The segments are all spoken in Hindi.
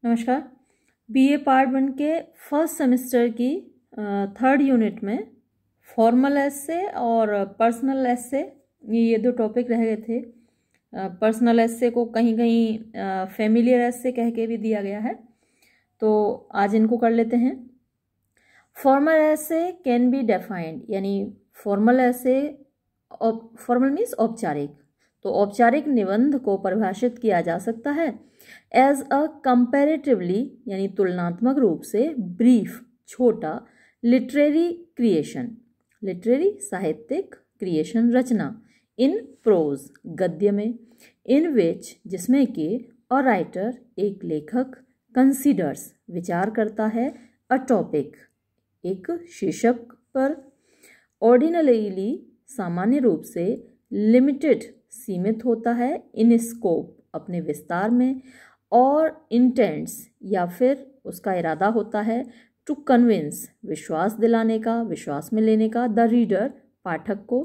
नमस्कार। बीए पार्ट 1 के फर्स्ट सेमेस्टर की थर्ड यूनिट में फॉर्मल एसे और पर्सनल एसे ये दो टॉपिक रह गए थे। पर्सनल एसे को कहीं कहीं फेमिलियर एसे कह के भी दिया गया है, तो आज इनको कर लेते हैं। Formal essay can be defined, यानी फॉर्मल एसे, फॉर्मल मीन्स औपचारिक, तो औपचारिक निबंध को परिभाषित किया जा सकता है एज अ कंपैरेटिवली, यानी तुलनात्मक रूप से ब्रीफ, छोटा, लिटरेरी क्रिएशन, लिटरेरी साहित्यिक क्रिएशन, रचना, इन प्रोज, गद्य में, इन विच, जिसमें कि अ राइटर, एक लेखक, कंसीडर्स, विचार करता है, अ टॉपिक, एक शीर्षक पर, ऑर्डिनरीली, सामान्य रूप से, लिमिटेड, सीमित होता है, इन स्कोप, अपने विस्तार में, और इंटेंट्स, या फिर उसका इरादा होता है, टू कन्विंस, विश्वास दिलाने का, विश्वास में लेने का, द रीडर, पाठक को,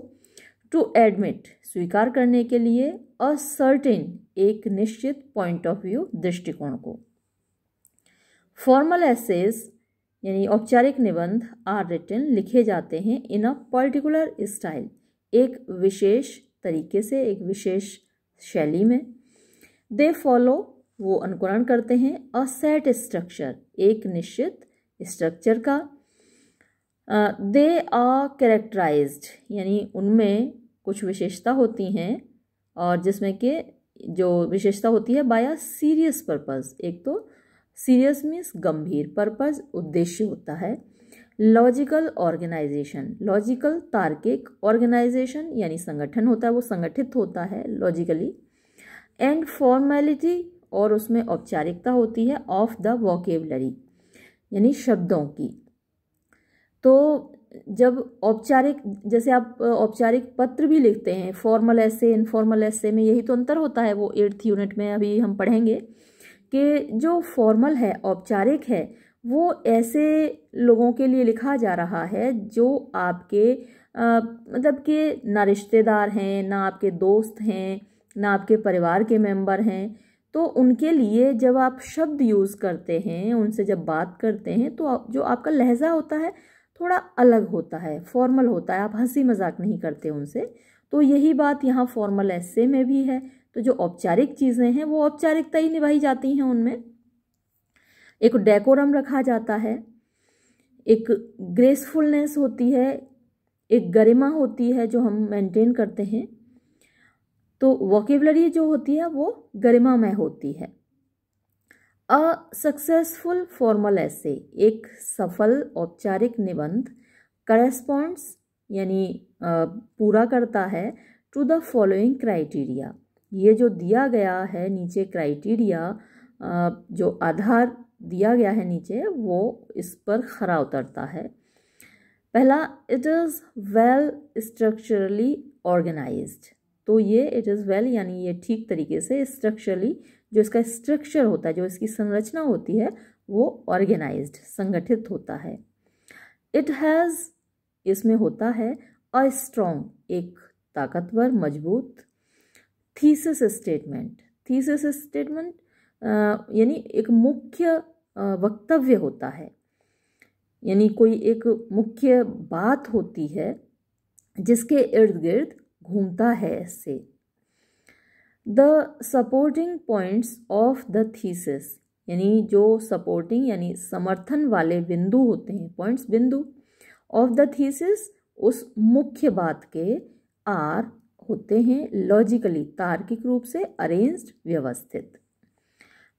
टू एडमिट, स्वीकार करने के लिए, अ सर्टेन, एक निश्चित पॉइंट ऑफ व्यू, दृष्टिकोण को। फॉर्मल एसेज यानी औपचारिक निबंध आर रिटन, लिखे जाते हैं, इन अ पर्टिकुलर स्टाइल, एक विशेष तरीके से, एक विशेष शैली में। दे फॉलो, वो अनुकरण करते हैं, अ सेट स्ट्रक्चर, एक निश्चित स्ट्रक्चर का। दे आर कैरेक्टराइज्ड, यानी उनमें कुछ विशेषता होती हैं, और जिसमें कि जो विशेषता होती है बाय अ सीरियस पर्पस, एक तो सीरियस मीन्स गंभीर, पर्पस उद्देश्य होता है। लॉजिकल ऑर्गेनाइजेशन, लॉजिकल तार्किक, ऑर्गेनाइजेशन यानी संगठन होता है, वो संगठित होता है लॉजिकली। एंड फॉर्मेलिटी, और उसमें औपचारिकता होती है, ऑफ द वोकेबलरी, यानी शब्दों की। तो जब औपचारिक, जैसे आप औपचारिक पत्र भी लिखते हैं, फॉर्मल ऐसे, इनफॉर्मल ऐसे में यही तो अंतर होता है। वो 8th यूनिट में अभी हम पढ़ेंगे कि जो फॉर्मल है, औपचारिक है, वो ऐसे लोगों के लिए लिखा जा रहा है जो आपके मतलब कि ना रिश्तेदार हैं, ना आपके दोस्त हैं, ना आपके परिवार के मेंबर हैं। तो उनके लिए जब आप शब्द यूज़ करते हैं, उनसे जब बात करते हैं, तो जो आपका लहजा होता है थोड़ा अलग होता है, फॉर्मल होता है, आप हंसी मजाक नहीं करते उनसे। तो यही बात यहाँ फॉर्मल ऐसे में भी है। तो जो औपचारिक चीज़ें हैं वो औपचारिकता ही निभाई जाती हैं उनमें। एक डेकोरम रखा जाता है, एक ग्रेसफुलनेस होती है, एक गरिमा होती है जो हम मेंटेन करते हैं। तो वोकेबलरी जो होती है वो गरिमामय होती है। अ सक्सेसफुल फॉर्मल ऐसे, एक सफल औपचारिक निबंध, करेस्पॉन्ड्स, यानी पूरा करता है, टू द फॉलोइंग क्राइटेरिया, ये जो दिया गया है नीचे क्राइटेरिया, जो आधार दिया गया है नीचे, वो इस पर खरा उतरता है। पहला, it is well structurally organized, तो ये इट इज़ वेल यानी ये ठीक तरीके से, स्ट्रक्चरली जो इसका स्ट्रक्चर होता है, जो इसकी संरचना होती है, वो ऑर्गेनाइज्ड, संगठित होता है। इट हैज़, इसमें होता है, अ स्ट्रॉन्ग, एक ताकतवर, मजबूत, थीसिस स्टेटमेंट, थीसिस स्टेटमेंट यानी एक मुख्य वक्तव्य होता है, यानी कोई एक मुख्य बात होती है जिसके इर्द गिर्द घूमता है इससे। The supporting points of the thesis, यानी जो सपोर्टिंग यानी समर्थन वाले बिंदु होते हैं, पॉइंट्स, बिंदु, ऑफ द थीसिस, उस मुख्य बात के, आर, होते हैं, लॉजिकली, तार्किक रूप से, अरेंज्ड, व्यवस्थित।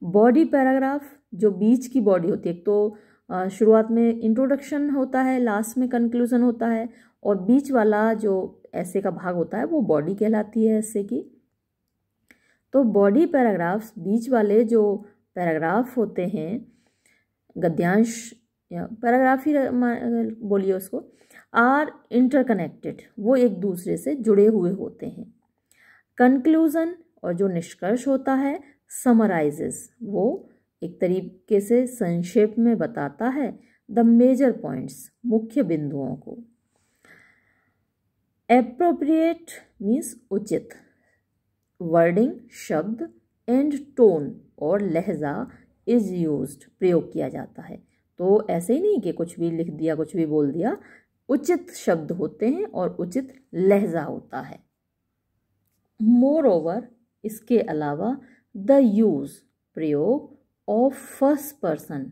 बॉडी पैराग्राफ, जो बीच की बॉडी होती है, एक तो शुरुआत में इंट्रोडक्शन होता है, लास्ट में कंक्लूजन होता है, और बीच वाला जो ऐसे का भाग होता है वो बॉडी कहलाती है ऐसे की। तो बॉडी पैराग्राफ्स, बीच वाले जो पैराग्राफ होते हैं, गद्यांश या पैराग्राफ ही बोलिए उसको, आर इंटरकनेक्टेड, वो एक दूसरे से जुड़े हुए होते हैं। कंक्लूजन, और जो निष्कर्ष होता है, समराइजेस, वो एक तरीके से संक्षेप में बताता है, द मेजर पॉइंट्स, मुख्य बिंदुओं को। एप्रोप्रिएट मीन्स उचित, वर्डिंग, शब्द, एंड टोन, और लहजा, इज यूज्ड, प्रयोग किया जाता है। तो ऐसे ही नहीं कि कुछ भी लिख दिया, कुछ भी बोल दिया, उचित शब्द होते हैं और उचित लहजा होता है। मोर ओवर, इसके अलावा, द यूज, प्रयोग, ऑफ फर्स्ट पर्सन,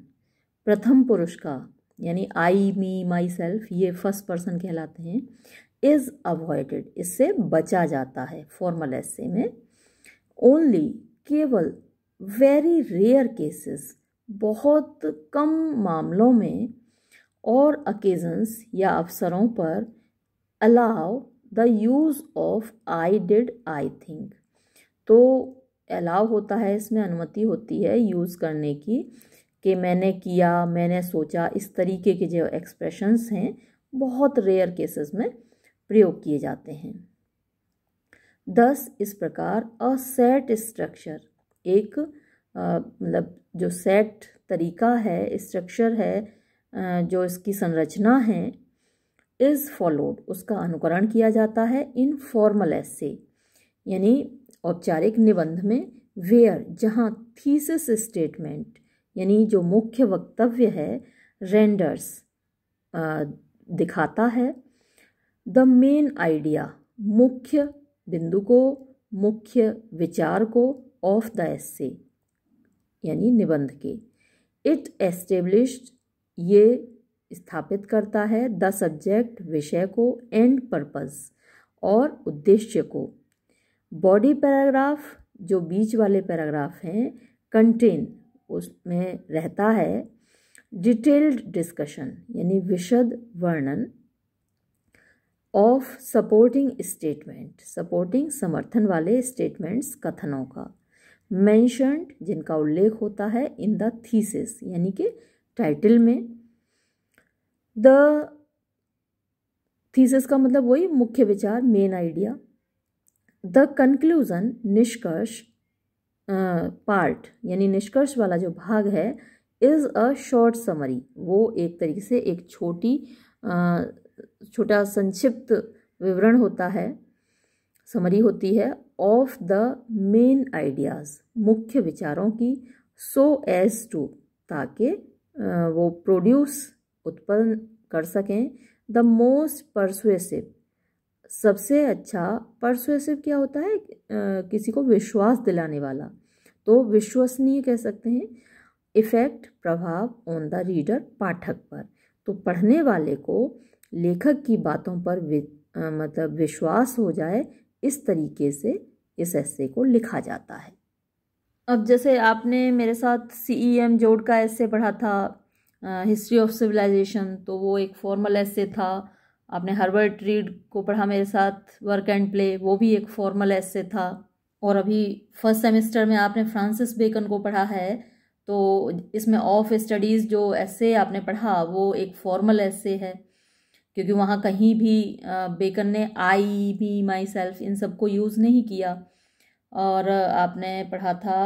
प्रथम पुरुष का, यानी आई, मी, माई सेल्फ, ये फर्स्ट पर्सन कहलाते हैं, इज अवॉइडेड, इससे बचा जाता है फॉर्मल एसे में। ओनली, केवल, वेरी रेयर केसेस, बहुत कम मामलों में, और अकेजन्स या अवसरों पर, allow the use of I did, I think, तो अलाउ होता है, इसमें अनुमति होती है यूज़ करने की, कि मैंने किया, मैंने सोचा, इस तरीके के जो एक्सप्रेशंस हैं बहुत रेयर केसेस में प्रयोग किए जाते हैं। दस, इस प्रकार, अ सेट स्ट्रक्चर, एक मतलब जो सेट तरीका है, स्ट्रक्चर है, जो इसकी संरचना है, इज़ फॉलोड, उसका अनुकरण किया जाता है, इन फॉर्मल एसे, यानी औपचारिक निबंध में, वेयर, जहाँ थीसिस स्टेटमेंट, यानी जो मुख्य वक्तव्य है, रेंडर्स, दिखाता है, द मेन आइडिया, मुख्य बिंदु को, मुख्य विचार को, ऑफ द एसे, यानी निबंध के, इट एस्टेब्लिश्ड, ये स्थापित करता है, द सब्जेक्ट, विषय को, एंड पर्पस, और उद्देश्य को। बॉडी पैराग्राफ, जो बीच वाले पैराग्राफ हैं, कंटेन, उसमें रहता है, डिटेल्ड डिस्कशन, यानी विशद वर्णन, ऑफ सपोर्टिंग स्टेटमेंट, सपोर्टिंग, समर्थन वाले स्टेटमेंट्स, कथनों का, मेंशन्ड, जिनका उल्लेख होता है, इन द थीसिस, यानी कि टाइटल में। द थीसिस का मतलब वही मुख्य विचार, मेन आइडिया। द कंक्लूजन, निष्कर्ष, पार्ट, यानी निष्कर्ष वाला जो भाग है, इज़ अ शॉर्ट समरी, वो एक तरीके से एक छोटा संक्षिप्त विवरण होता है, समरी होती है, ऑफ द मेन आइडियाज़, मुख्य विचारों की, सो एज टू, ताकि वो प्रोड्यूस, उत्पन्न कर सकें, द मोस्ट परसुएसिव, सबसे अच्छा, परसुएसिव क्या होता है, किसी को विश्वास दिलाने वाला, तो विश्वसनीय कह सकते हैं, इफेक्ट, प्रभाव, ऑन द रीडर, पाठक पर, तो पढ़ने वाले को लेखक की बातों पर मतलब विश्वास हो जाए, इस तरीके से इस एसे को लिखा जाता है। अब जैसे आपने मेरे साथ CEM जोड़ का एसे पढ़ा था, हिस्ट्री ऑफ सिविलाइजेशन, तो वो एक फॉर्मल एसे था। आपने हर्बर्ट रीड को पढ़ा मेरे साथ, वर्क एंड प्ले, वो भी एक फॉर्मल एसे था। और अभी फर्स्ट सेमेस्टर में आपने फ्रांसिस बेकन को पढ़ा है, तो इसमें ऑफ स्टडीज़ जो एसे आपने पढ़ा वो एक फॉर्मल एसे है, क्योंकि वहाँ कहीं भी बेकन ने आई, मी, माई सेल्फ, इन सबको यूज़ नहीं किया। और आपने पढ़ा था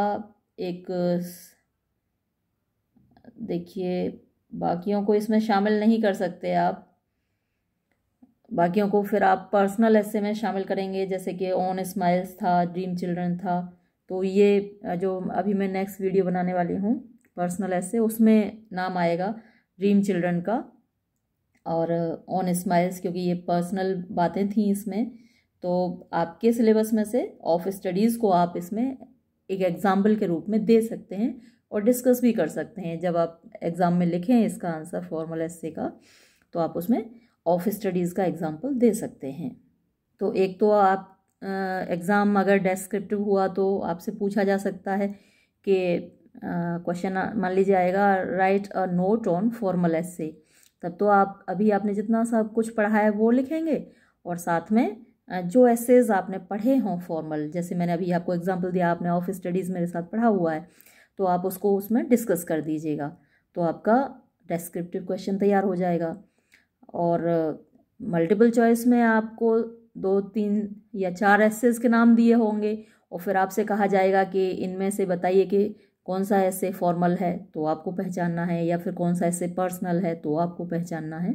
एक, देखिए बाकियों को इसमें शामिल नहीं कर सकते आप, बाकियों को फिर आप पर्सनल एसे में शामिल करेंगे, जैसे कि ऑन स्माइल्स था, ड्रीम चिल्ड्रन था। तो ये जो अभी मैं नेक्स्ट वीडियो बनाने वाली हूँ पर्सनल एसे, उसमें नाम आएगा ड्रीम चिल्ड्रन का और ऑन स्माइल्स, क्योंकि ये पर्सनल बातें थी इसमें। तो आपके सिलेबस में से ऑफ स्टडीज़ को आप इसमें एक एग्जाम्पल के रूप में दे सकते हैं और डिस्कस भी कर सकते हैं। जब आप एग्ज़ाम में लिखें इसका आंसर फॉर्मल एसे का, तो आप उसमें ऑफ स्टडीज़ का एग्जाम्पल दे सकते हैं। तो एक तो आप एग्ज़ाम अगर डेस्क्रिप्टिव हुआ तो आपसे पूछा जा सकता है कि क्वेश्चन मान लीजिए आएगा, write a note on formal essay, तब तो आप अभी आपने जितना सब कुछ पढ़ा है वो लिखेंगे, और साथ में जो एसेज आपने पढ़े हों फॉर्मल, जैसे मैंने अभी आपको एग्जांपल दिया, आपने ऑफ स्टडीज़ मेरे साथ पढ़ा हुआ है, तो आप उसको उसमें डिस्कस कर दीजिएगा, तो आपका डेस्क्रिप्टिव क्वेश्चन तैयार हो जाएगा। और मल्टीपल चॉइस में आपको 2, 3 या 4 एसेज के नाम दिए होंगे, और फिर आपसे कहा जाएगा कि इनमें से बताइए कि कौन सा ऐसे फॉर्मल है, तो आपको पहचानना है, या फिर कौन सा ऐसे पर्सनल है, तो आपको पहचानना है।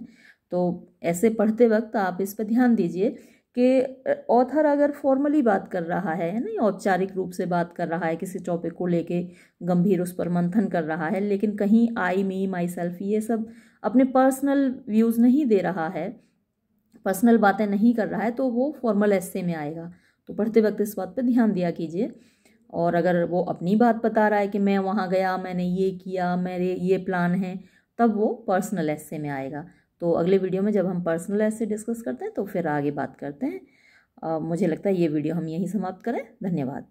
तो ऐसे पढ़ते वक्त आप इस पर ध्यान दीजिए कि ऑथर अगर फॉर्मली बात कर रहा है ना, औपचारिक रूप से बात कर रहा है, किसी टॉपिक को लेके गंभीर उस पर मंथन कर रहा है, लेकिन कहीं आई, मी, माई सेल्फ ये सब अपने पर्सनल व्यूज़ नहीं दे रहा है, पर्सनल बातें नहीं कर रहा है, तो वो फॉर्मल एस्से में आएगा। तो पढ़ते वक्त इस बात पर ध्यान दिया कीजिए। और अगर वो अपनी बात बता रहा है कि मैं वहाँ गया, मैंने ये किया, मेरे ये प्लान है, तब वो पर्सनल एस्से में आएगा। तो अगले वीडियो में जब हम पर्सनल एस्से डिस्कस करते हैं तो फिर आगे बात करते हैं। मुझे लगता है ये वीडियो हम यहीं समाप्त करें। धन्यवाद।